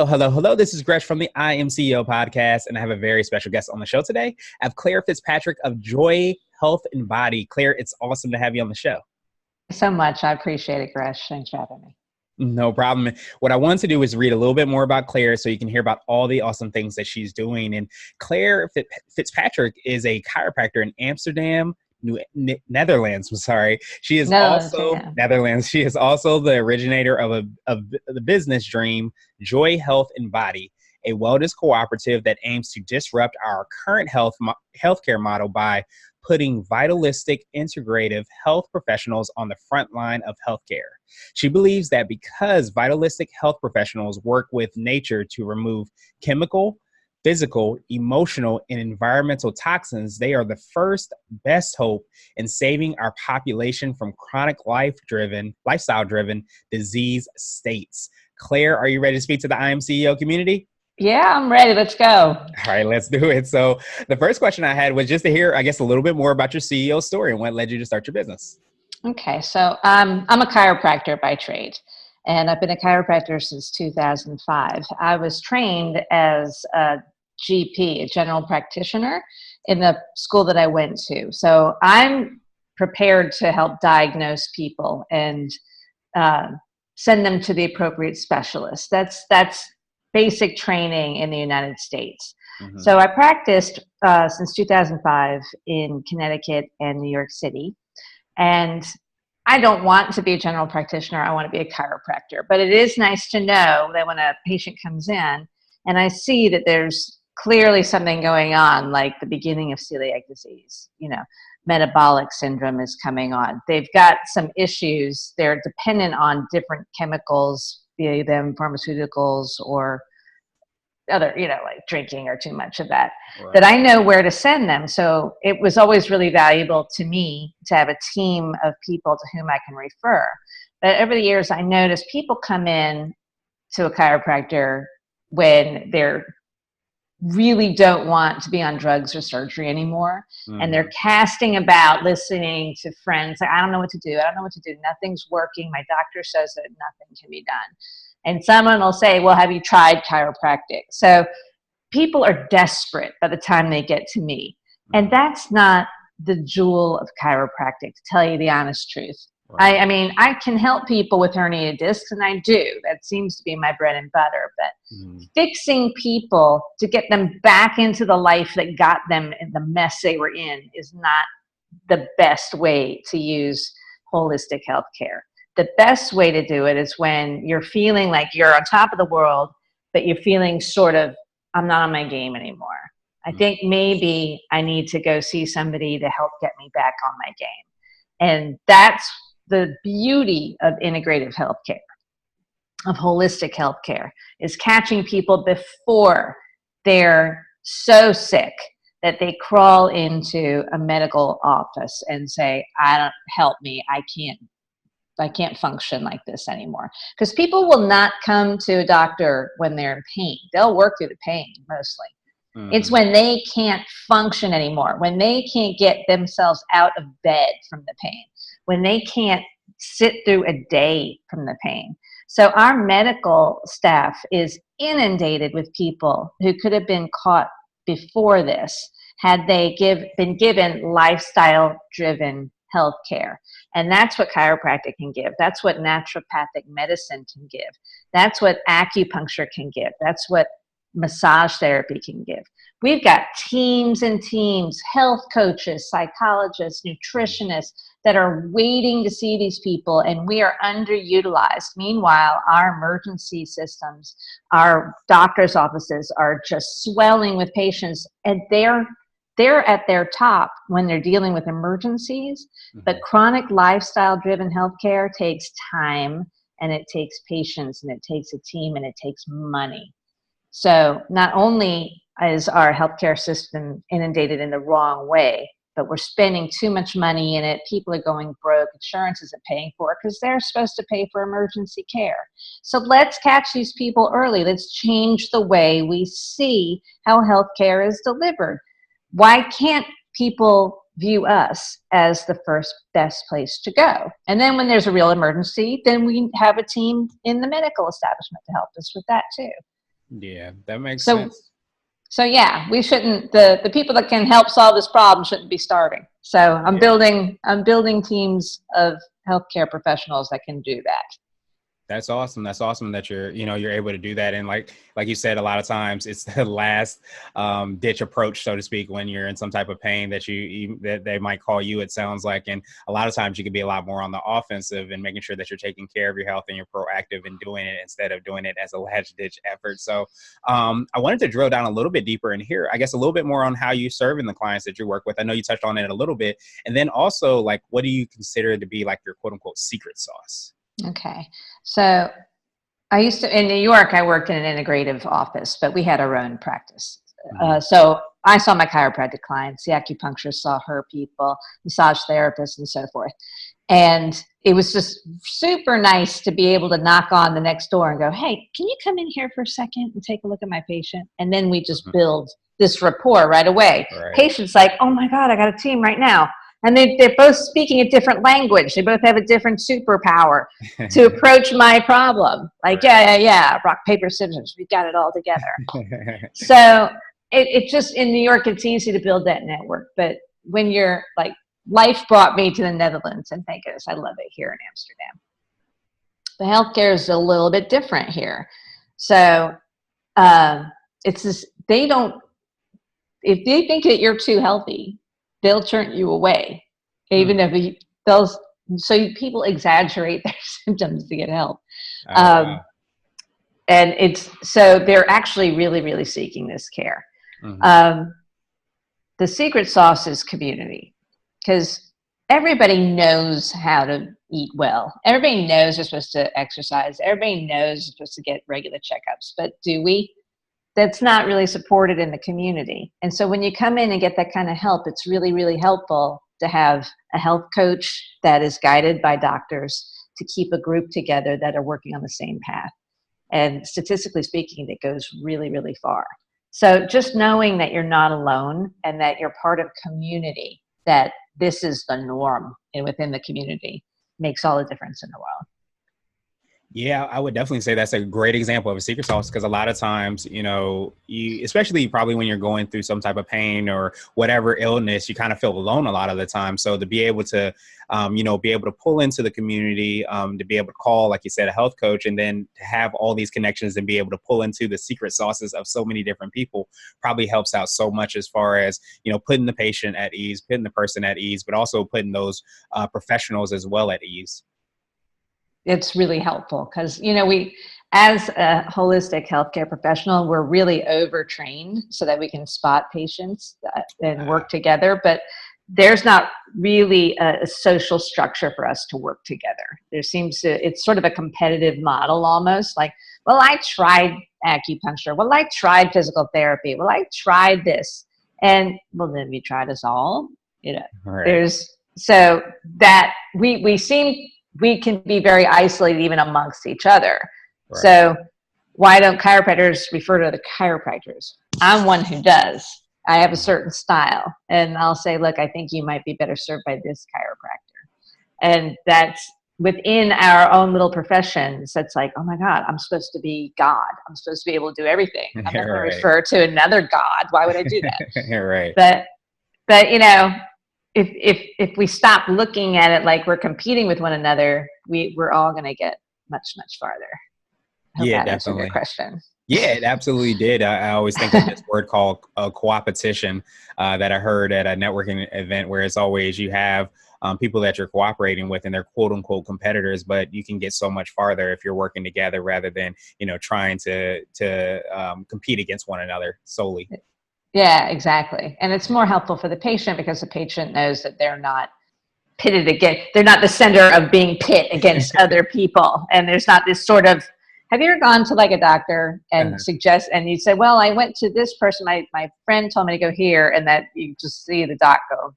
Hello. This is Gresh from the I Am CEO podcast, and I have a very special guest on the show today. I have Claire Fitzpatrick of Joy Health and Body. Claire, it's awesome to have you on the show. So much. I appreciate it, Gresh. Thanks for having me. No problem. What I want to do is read a little bit more about Claire so you can hear about all the awesome things that she's doing. And Claire Fitzpatrick is a chiropractor in Amsterdam, Netherlands. I'm sorry. She is Netherlands. She is also the originator of the business dream, Joy Health and Body, a wellness cooperative that aims to disrupt our current healthcare model by putting vitalistic, integrative health professionals on the front line of healthcare. She believes that because vitalistic health professionals work with nature to remove chemical, physical, emotional, and environmental toxins, they are the first best hope in saving our population from chronic lifestyle-driven disease states. Claire, are you ready to speak to the I Am CEO community? Yeah, I'm ready. Let's go. All right, let's do it. So the first question I had was just to hear, I guess, a little bit more about your CEO story and what led you to start your business. Okay, so I'm a chiropractor by trade, and I've been a chiropractor since 2005. I was trained as a GP, a general practitioner, in the school that I went to. So I'm prepared to help diagnose people and send them to the appropriate specialist. That's basic training in the United States. Mm-hmm. So I practiced since 2005 in Connecticut and New York City. And I don't want to be a general practitioner. I want to be a chiropractor. But it is nice to know that when a patient comes in and I see that there's clearly something going on, like the beginning of celiac disease, metabolic syndrome is coming on. They've got some issues. They're dependent on different chemicals, be them pharmaceuticals or other, like drinking or too much of that, right, that I know where to send them. So it was always really valuable to me to have a team of people to whom I can refer. But over the years, I noticed people come in to a chiropractor when they're really don't want to be on drugs or surgery anymore. Mm-hmm. And they're casting about, listening to friends. Like, I don't know what to do. Nothing's working. My doctor says that nothing can be done. And someone will say, well, have you tried chiropractic? So people are desperate by the time they get to me. And that's not the jewel of chiropractic, to tell you the honest truth. Right. I mean, I can help people with herniated discs, and I do. That seems to be my bread and butter. But fixing people to get them back into the life that got them in the mess they were in is not the best way to use holistic healthcare. The best way to do it is when you're feeling like you're on top of the world, but you're feeling sort of, I'm not on my game anymore. I think maybe I need to go see somebody to help get me back on my game. And that's the beauty of integrative healthcare, of holistic healthcare, is catching people before they're so sick that they crawl into a medical office and say, help me, I can't function like this anymore. Because people will not come to a doctor when they're in pain. They'll work through the pain mostly. Mm-hmm. It's when they can't function anymore, when they can't get themselves out of bed from the pain, when they can't sit through a day from the pain. So our medical staff is inundated with people who could have been caught before this had they been given lifestyle-driven health care. And that's what chiropractic can give. That's what naturopathic medicine can give. That's what acupuncture can give. That's what massage therapy can give. We've got teams and teams, health coaches, psychologists, nutritionists that are waiting to see these people, and we are underutilized. Meanwhile, our emergency systems, our doctor's offices are just swelling with patients, and they're at their top when they're dealing with emergencies. Mm-hmm. But chronic lifestyle-driven healthcare takes time, and it takes patience, and it takes a team, and it takes money. So not only is our healthcare system inundated in the wrong way, but we're spending too much money in it. People are going broke. Insurance isn't paying for it because they're supposed to pay for emergency care. So let's catch these people early. Let's change the way we see how healthcare is delivered. Why can't people view us as the first best place to go? And then when there's a real emergency, then we have a team in the medical establishment to help us with that too. Yeah, that makes So, sense. so yeah, we shouldn't, the people that can help solve this problem shouldn't be starving. So Yeah. I'm building teams of healthcare professionals that can do that. That's awesome. That's awesome that you're able to do that. And like you said, a lot of times it's the last ditch approach, so to speak, when you're in some type of pain that they might call you, it sounds like. And a lot of times you can be a lot more on the offensive and making sure that you're taking care of your health and you're proactive in doing it instead of doing it as a last ditch effort. So I wanted to drill down a little bit deeper in here, I guess a little bit more on how you serve in the clients that you work with. I know you touched on it a little bit. And then also, like, what do you consider to be like your quote unquote secret sauce? Okay. So I used to, in New York, I worked in an integrative office, but we had our own practice. Mhm. So I saw my chiropractic clients, the acupuncturist saw her people, massage therapists, and so forth. And it was just super nice to be able to knock on the next door and go, hey, can you come in here for a second and take a look at my patient? And then we just Mhm. build this rapport right away. Right. Patient's like, oh my God, I got a team right now. And they're both speaking a different language. They both have a different superpower to approach my problem. Like, Right. yeah, rock, paper, scissors. We got it all together. So it just, in New York, it's easy to build that network. But when you're like, life brought me to the Netherlands, and thank goodness I love it here in Amsterdam. The healthcare is a little bit different here. So it's this, they don't, if they think that you're too healthy, they'll turn you away, even Hmm. if they'll, so people exaggerate their symptoms to get help. Oh, Um, wow. and it's, so they're actually really, really seeking this care. Hmm. Um, the secret sauce is community, because everybody knows how to eat well. Everybody knows they're supposed to exercise. Everybody knows they're supposed to get regular checkups. But do we? That's not really supported in the community. And so when you come in and get that kind of help, it's really, really helpful to have a health coach that is guided by doctors, to keep a group together that are working on the same path. And statistically speaking, that goes really, really far. So just knowing that you're not alone and that you're part of community, that this is the norm and within the community, makes all the difference in the world. Yeah, I would definitely say that's a great example of a secret sauce, because a lot of times, you, especially probably when you're going through some type of pain or whatever illness, you kind of feel alone a lot of the time. So to be able to, be able to pull into the community, to be able to call, like you said, a health coach, and then to have all these connections and be able to pull into the secret sauces of so many different people probably helps out so much as far as, putting the patient at ease, putting the person at ease, but also putting those professionals as well at ease. It's really helpful because, we, as a holistic healthcare professional, we're really overtrained so that we can spot patients and work together. But there's not really a social structure for us to work together. It's sort of a competitive model almost, like, well, I tried acupuncture. Well, I tried physical therapy. Well, I tried this. And well, then we tried us all, Right. there's, so that we can be very isolated even amongst each other. Right. So why don't chiropractors refer to the chiropractors? I'm one who does. I have a certain style, and I'll say, look, I think you might be better served by this chiropractor. And that's within our own little professions. That's like, oh my God, I'm supposed to be God. I'm supposed to be able to do everything. I'm not going to Right. refer to another God. Why would I do that? Right. But if we stop looking at it like we're competing with one another, we're all going to get much, much farther. I hope Yeah, that answered your definitely. question. Yeah, it absolutely did. I always think of this word called coopetition that I heard at a networking event, where it's always you have people that you're cooperating with and they're quote unquote competitors, but you can get so much farther if you're working together rather than, trying to compete against one another solely. Yeah, exactly. And it's Yeah. more helpful for the patient because the patient knows that they're not pitted against, they're not the center of being pit against other people. And there's not this sort of, have you ever gone to like a doctor and and you say, well, I went to this person, my friend told me to go here, and that you just see the doc go,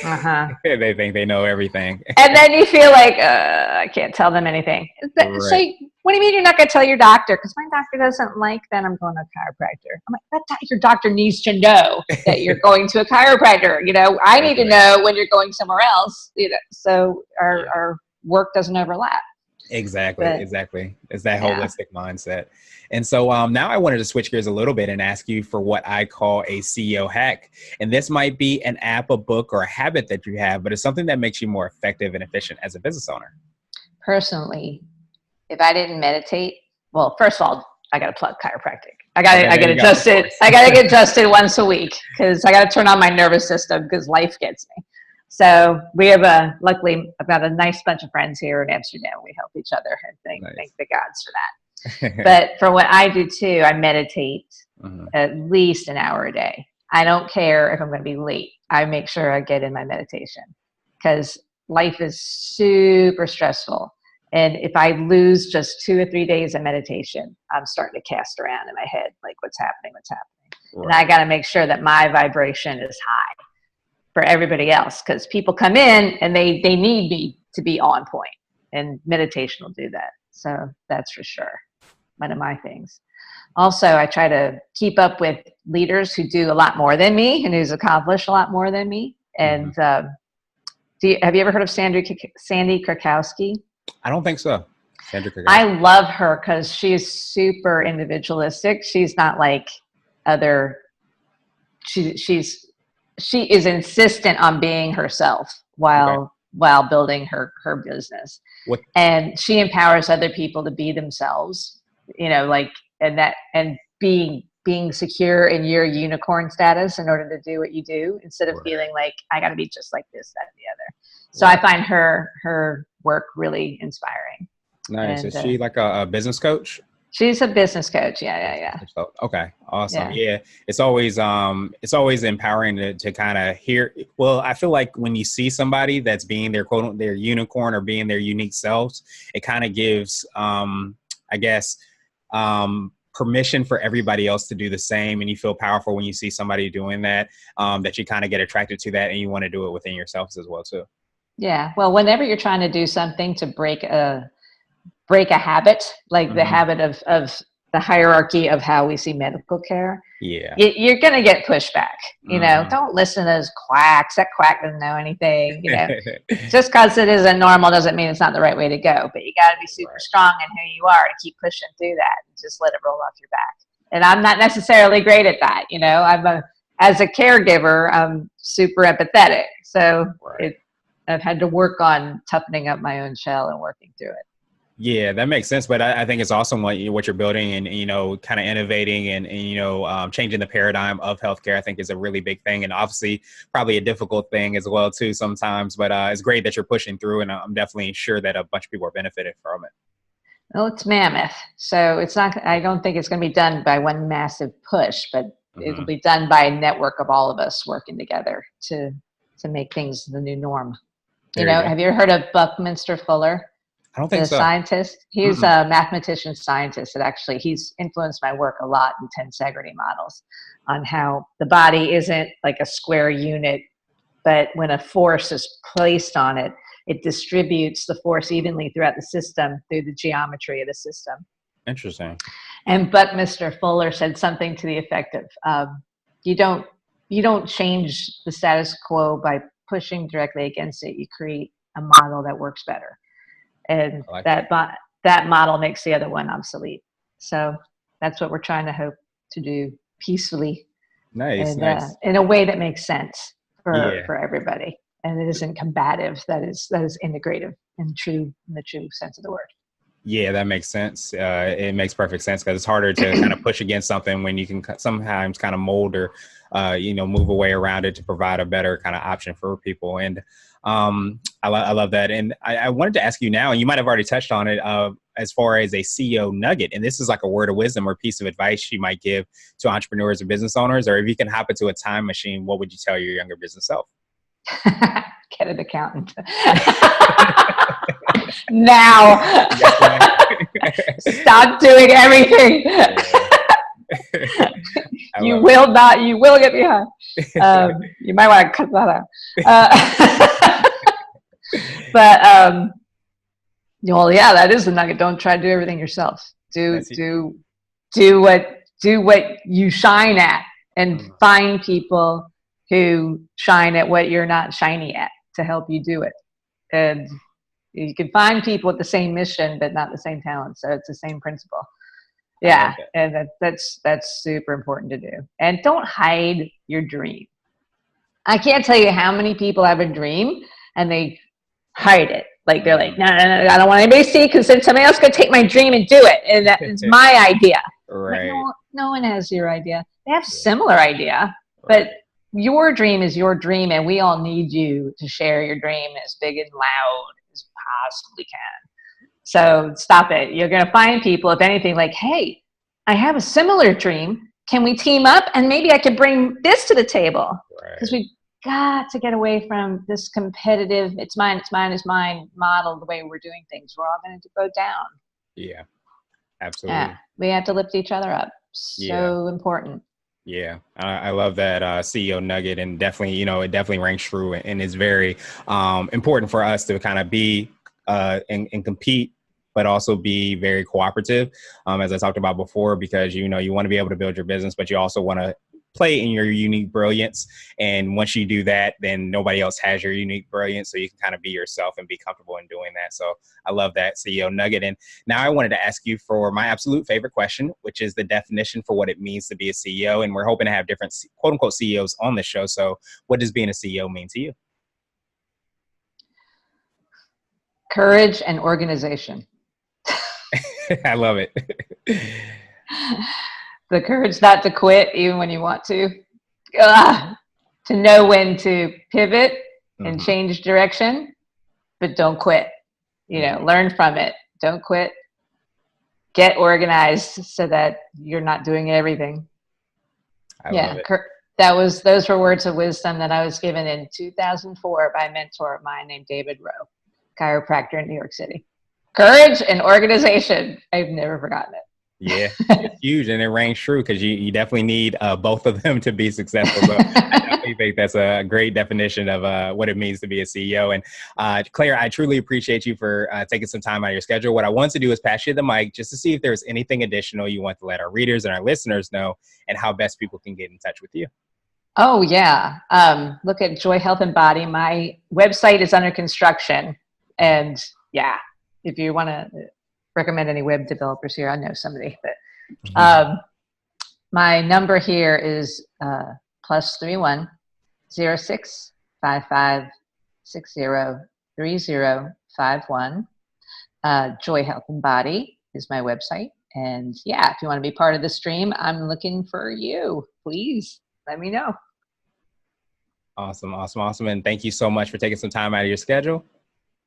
uh-huh. They think they know everything. And then you feel like, I can't tell them anything. So Right. what do you mean you're not going to tell your doctor? Because my doctor doesn't like that I'm going to a chiropractor. I'm like, your doctor needs to know that you're going to a chiropractor. I need to Right. know when you're going somewhere else, so Yeah. our work doesn't overlap. Exactly, But exactly. It's that yeah, holistic mindset. And so now I wanted to switch gears a little bit and ask you for what I call a CEO hack. And this might be an app, a book, or a habit that you have, but it's something that makes you more effective and efficient as a business owner. personally, if I didn't meditate, well, first of all, I got to plug chiropractic. I got Okay, I there get you go. Of adjusted. course. I got to get adjusted once a week because I got to turn on my nervous system because life gets me. So we have luckily, I've got a nice bunch of friends here in Amsterdam. We help each other and thank Nice. the gods for that. But for what I do too, I meditate Mhm. at least an hour a day. I don't care if I'm going to be late. I make sure I get in my meditation because life is super stressful. And if I lose just 2 or 3 days of meditation, I'm starting to cast around in my head, like what's happening, what's happening. And I Right. got to make sure that my vibration is high for everybody else because people come in and they need me to be on point, and meditation will do that. So that's for sure one of my things. Also, I try to keep up with leaders who do a lot more than me and who's accomplished a lot more than me. Mhm. And have you ever heard of Sandy Krakowski? I don't think so. Sandra I Kagowski. love her because she's super individualistic. She's not like other. She she's she is insistent on being herself Okay. while building her business, What? and she empowers other people to be themselves. Like, and being secure in your unicorn status in order to do what you do instead of Right. feeling like I got to be just like this, that, and the other. So I Right. find her work really inspiring. Nice. And Is she like a business coach? she's a business coach. Yeah, yeah, Business yeah, coach. So, okay. Awesome. yeah. Yeah. It's always empowering to kind of hear. Well, I feel like when you see somebody that's being their quote their unicorn or being their unique selves, it kind of gives I guess permission for everybody else to do the same, and you feel powerful when you see somebody doing that, that you kind of get attracted to that and you want to do it within yourselves as well too. Yeah. Well, whenever you're trying to do something to break a habit, like the Hmm. habit of the hierarchy of how we see medical care, Yeah. you're going to get pushback. Hmm. Don't listen to those quacks. That quack doesn't know anything. Just because it isn't normal doesn't mean it's not the right way to go. But you got to be super Right. strong in who you are to keep pushing through that and just let it roll off your back. And I'm not necessarily great at that. As a caregiver, I'm super empathetic. So Right. I've had to work on toughening up my own shell and working through it. Yeah, that makes sense. But I think it's awesome what you're building and, kind of innovating and changing the paradigm of healthcare. I think is a really big thing and obviously probably a difficult thing as well, too, sometimes. But it's great that you're pushing through. And I'm definitely sure that a bunch of people are benefited from it. Well, it's mammoth. So it's not, I don't think it's going to be done by one massive push, but it'll Hmm. be done by a network of all of us working together to make things the new norm. There you go. Have you ever heard of Buckminster Fuller, I don't think the so. scientist? He's Mm-mm. a mathematician scientist that actually he's influenced my work a lot in tensegrity models on how the body isn't like a square unit, but when a force is placed on it, it distributes the force evenly throughout the system through the geometry of the system. Interesting. And Buckminster Fuller said something to the effect of, "You don't change the status quo by pushing directly against it. You create a model that works better, and I like that. that model makes the other one obsolete." So that's what we're trying to hope to do peacefully Nice, and nice. in a way that makes sense Yeah. for everybody, and it isn't combative. That is integrative in the true sense of the word. Yeah, that makes sense. It makes perfect sense because it's harder to kind of push against something when you can sometimes kind of mold or, move away around it to provide a better kind of option for people. And I love that. And I wanted to ask you now, and you might have already touched on it, as far as a CEO nugget. And this is like a word of wisdom or piece of advice you might give to entrepreneurs or business owners. Or if you can hop into a time machine, what would you tell your younger business self? Get an accountant. Now. Yes, ma'am. Stop doing everything. Yeah. I You love will not, you will get behind. You might want to cut that out. But, well, yeah, that is the nugget. Don't try to do everything yourself. That's it. Do what you shine at, and Mm. find people who shine at what you're not shiny at to help you do it. And You can find people with the same mission, but not the same talent. So it's the same principle. I love Yeah. that. And that's super important to do. And don't hide your dream. I can't tell you how many people have a dream and they hide it. Like they're like, no, I don't want anybody to see because then somebody else could take my dream and do it. And that is my idea. Like, Right. no one has your idea. They have Yeah. similar idea, Right. but your dream is your dream, and we all need you to share your dream as big and loud as possibly can. So stop it. You're going to find people, if anything, like, hey, I have a similar dream. Can we team up? And maybe I could bring this to the table. Because Right. we got to get away from this competitive, it's mine model, the way we're doing things. We're all going to go down. Yeah. Absolutely. Yeah. We have to lift each other up. Yeah. So important. Yeah, I love that CEO Nugget, and definitely, it definitely rings true, and is very important for us to kind of be and compete, but also be very cooperative, as I talked about before, because you want to be able to build your business, but you also want to play in your unique brilliance. And once you do that, then nobody else has your unique brilliance, so you can kind of be yourself and be comfortable in doing that. So I love that, CEO Nugget. And now I wanted to ask you for my absolute favorite question, which is the definition for what it means to be a CEO. And we're hoping to have different quote unquote CEOs on the show. So what does being a CEO mean to you? Courage and organization. I love it. The courage not to quit even when you want to. To know when to pivot and change direction, but don't quit. Learn from it. Don't quit. Get organized so that you're not doing everything. I love it. Those were words of wisdom that I was given in 2004 by a mentor of mine named David Rowe, chiropractor in New York City. Courage and organization. I've never forgotten it. Yeah, it's huge, and it rings true because you definitely need both of them to be successful. So I definitely think that's a great definition of what it means to be a CEO. And Claire, I truly appreciate you for taking some time out of your schedule. What I want to do is pass you the mic just to see if there's anything additional you want to let our readers and our listeners know, and how best people can get in touch with you. Oh, yeah. Look at Joy Health and Body. My website is under construction. And yeah, if you want to recommend any web developers here, I know somebody. But my number here is +31 06 55 60 3051. Joy Health and Body is my website. And yeah, if you want to be part of the stream, I'm looking for you. Please let me know. Awesome. And thank you so much for taking some time out of your schedule.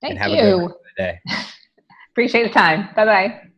Thank and have you. a good rest of the day. Appreciate the time. Bye-bye.